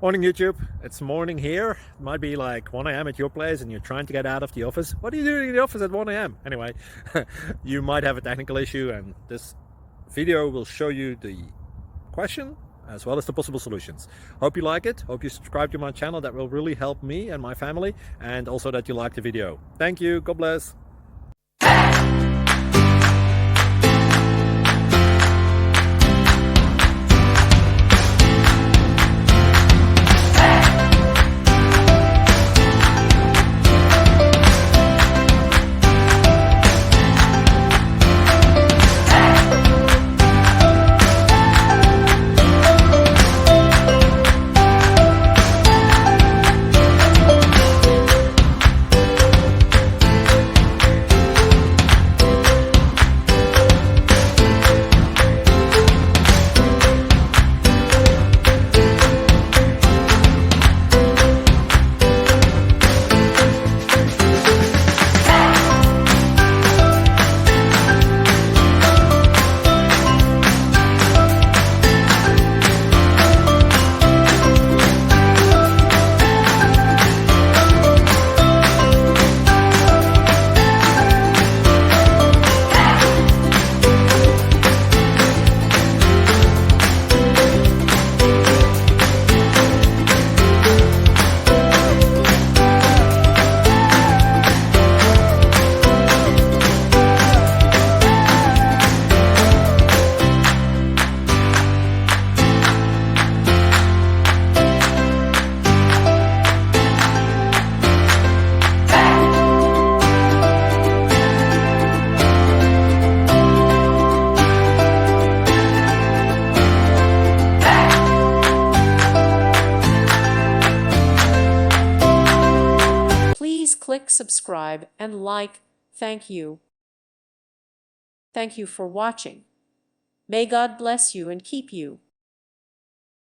Morning YouTube, it's morning here. It might be like 1 a.m. at your place and you're trying to get out of the office. What are you doing in the office at 1 a.m? Anyway, you might have a technical issue and this video will show you the question as well as the possible solutions. Hope you like it, hope you subscribe to my channel. That will really help me and my family, and also that you like the video. Thank you, God bless. Please click subscribe and like. Thank you. Thank you for watching. May God bless you and keep you.